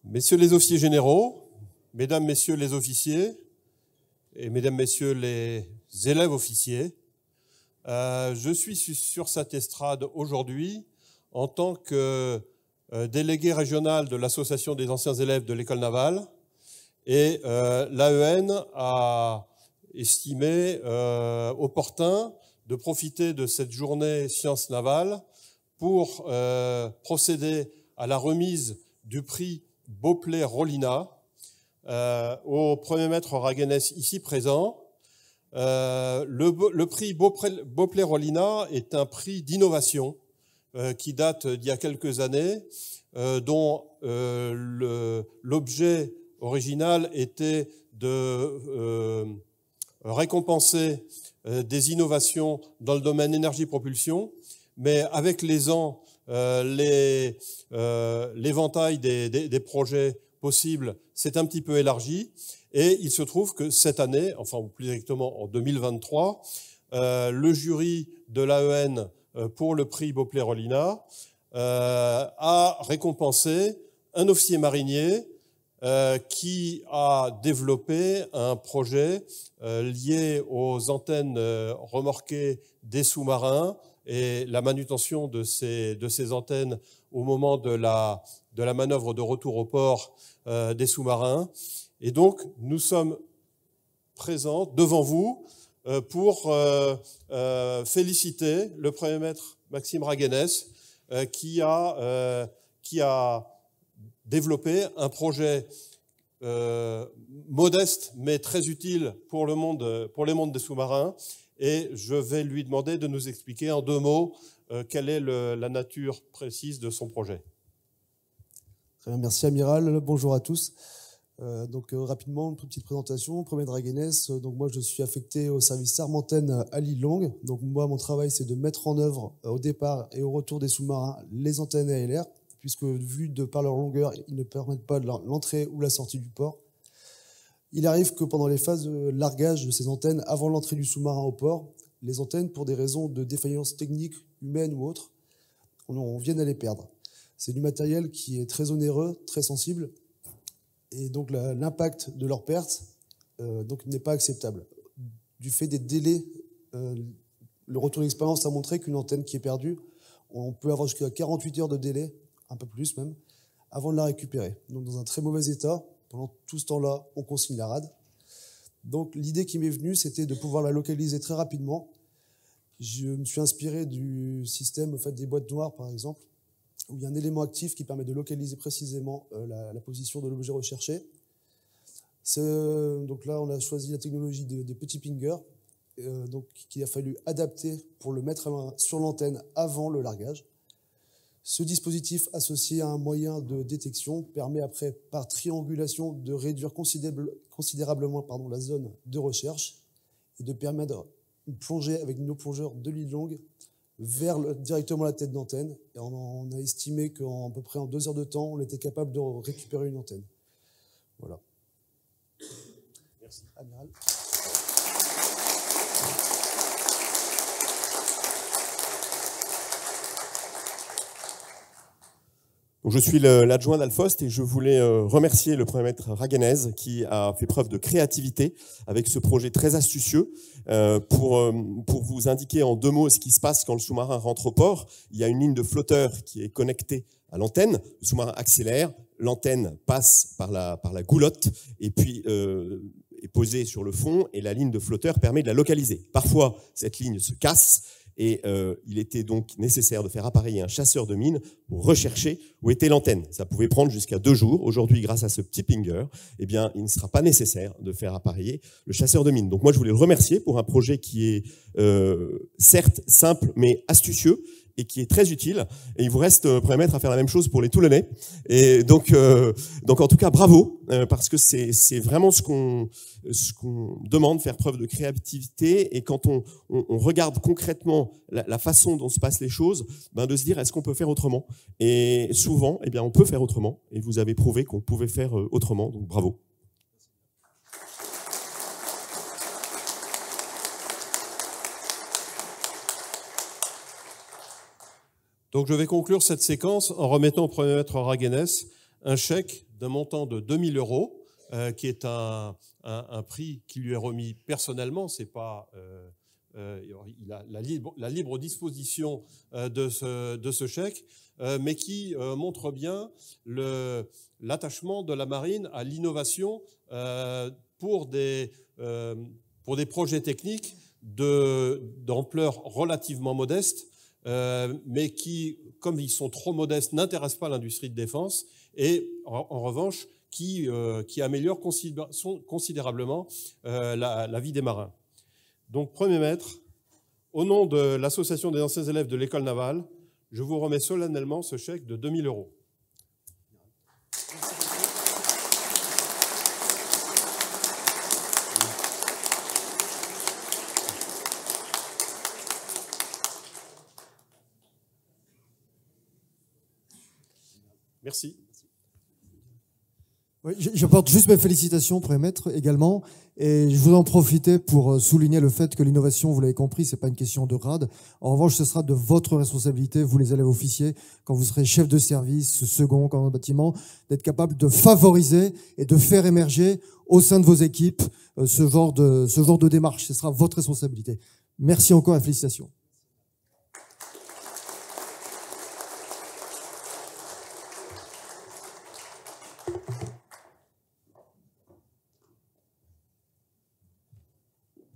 Messieurs les officiers généraux, mesdames, messieurs les officiers et mesdames, messieurs les élèves officiers, je suis sur cette estrade aujourd'hui en tant que délégué régional de l'Association des anciens élèves de l'école navale, et l'AEN a estimé opportun de profiter de cette journée sciences navales pour procéder à la remise du prix Beauplay-Rollina au premier maître Raguenès ici présent. Le prix Beauplay-Rollina est un prix d'innovation qui date d'il y a quelques années, dont l'objet original était de récompenser des innovations dans le domaine énergie-propulsion, mais avec les ans, l'éventail des projets possibles s'est un petit peu élargi, et il se trouve que cette année, enfin plus exactement en 2023, le jury de l'AEN pour le prix Beauplay-Rollina a récompensé un officier marinier qui a développé un projet lié aux antennes remorquées des sous-marins et la manutention de ces antennes au moment de la manœuvre de retour au port des sous-marins. Et donc, nous sommes présents devant vous pour féliciter le Premier maître Maxime Raguenès qui a développé un projet modeste mais très utile pour les mondes des sous-marins. Et je vais lui demander de nous expliquer en 2 mots quelle est la nature précise de son projet. Très bien, merci Amiral. Bonjour à tous. Rapidement, une petite présentation. Premier Raguenès, donc moi je suis affecté au service Serre-Montaine à l'île Longue. Donc moi mon travail c'est de mettre en œuvre au départ et au retour des sous-marins les antennes ALR, puisque vu de par leur longueur, ils ne permettent pas l'entrée ou la sortie du port. Il arrive que pendant les phases de largage de ces antennes, avant l'entrée du sous-marin au port, les antennes, pour des raisons de défaillance technique, humaine ou autre, on vienne à les perdre. C'est du matériel qui est très onéreux, très sensible, et donc l'impact de leur perte n'est pas acceptable. Du fait des délais, le retour d'expérience a montré qu'une antenne qui est perdue, on peut avoir jusqu'à 48 heures de délai, un peu plus même, avant de la récupérer. Donc dans un très mauvais état, pendant tout ce temps-là, on consigne la rade. Donc l'idée qui m'est venue, c'était de pouvoir la localiser très rapidement. Je me suis inspiré du système des boîtes noires, par exemple, où il y a un élément actif qui permet de localiser précisément la position de l'objet recherché. Donc là, on a choisi la technologie des petits pingers, qu'il a fallu adapter pour le mettre sur l'antenne avant le largage. Ce dispositif associé à un moyen de détection permet après, par triangulation, de réduire considérablement la zone de recherche et de permettre une plongée avec nos plongeurs de l'île Longue vers directement la tête d'antenne. Et on a estimé qu'à peu près en 2 heures de temps, on était capable de récupérer une antenne. Voilà. Merci. Amiral. Je suis l'adjoint d'Alfost et je voulais remercier le Premier maître Raguenès qui a fait preuve de créativité avec ce projet très astucieux. Pour vous indiquer en 2 mots ce qui se passe quand le sous-marin rentre au port, il y a une ligne de flotteur qui est connectée à l'antenne. Le sous-marin accélère, l'antenne passe par la goulotte et puis est posée sur le fond et la ligne de flotteur permet de la localiser. Parfois, cette ligne se casse. Et il était donc nécessaire de faire appareiller un chasseur de mines pour rechercher où était l'antenne. Ça pouvait prendre jusqu'à 2 jours. Aujourd'hui, grâce à ce petit pinger, eh bien, il ne sera pas nécessaire de faire appareiller le chasseur de mines. Donc moi, je voulais le remercier pour un projet qui est certes simple, mais astucieux et qui est très utile. Et il vous reste, Premier maître, à faire la même chose pour les Toulonnais. Et donc en tout cas, bravo, parce que c'est vraiment ce qu'on demande, faire preuve de créativité. Et quand on regarde concrètement la façon dont se passent les choses, de se dire, est-ce qu'on peut faire autrement? Et souvent, eh bien, on peut faire autrement. Et vous avez prouvé qu'on pouvait faire autrement. Donc bravo. Donc je vais conclure cette séquence en remettant au Premier maître Raguenès un chèque d'un montant de 2 000 €, qui est un prix qui lui est remis personnellement. C'est pas, il a la libre disposition de ce chèque, mais qui montre bien l'attachement de la marine à l'innovation pour des projets techniques d'ampleur relativement modeste, mais qui, comme ils sont trop modestes, n'intéressent pas l'industrie de défense et, en revanche, qui améliorent considérablement la vie des marins. Donc, premier maître, au nom de l'Association des anciens élèves de l'école navale, je vous remets solennellement ce chèque de 2 000 €. Merci. Oui, j'apporte juste mes félicitations, Premier Maître, également. Et je voudrais en profiter pour souligner le fait que l'innovation, vous l'avez compris, c'est pas une question de grade. En revanche, ce sera de votre responsabilité, vous les élèves officiers, quand vous serez chef de service, second, commandant de bâtiment, d'être capable de favoriser et de faire émerger au sein de vos équipes ce genre de démarche. Ce sera votre responsabilité. Merci encore et félicitations.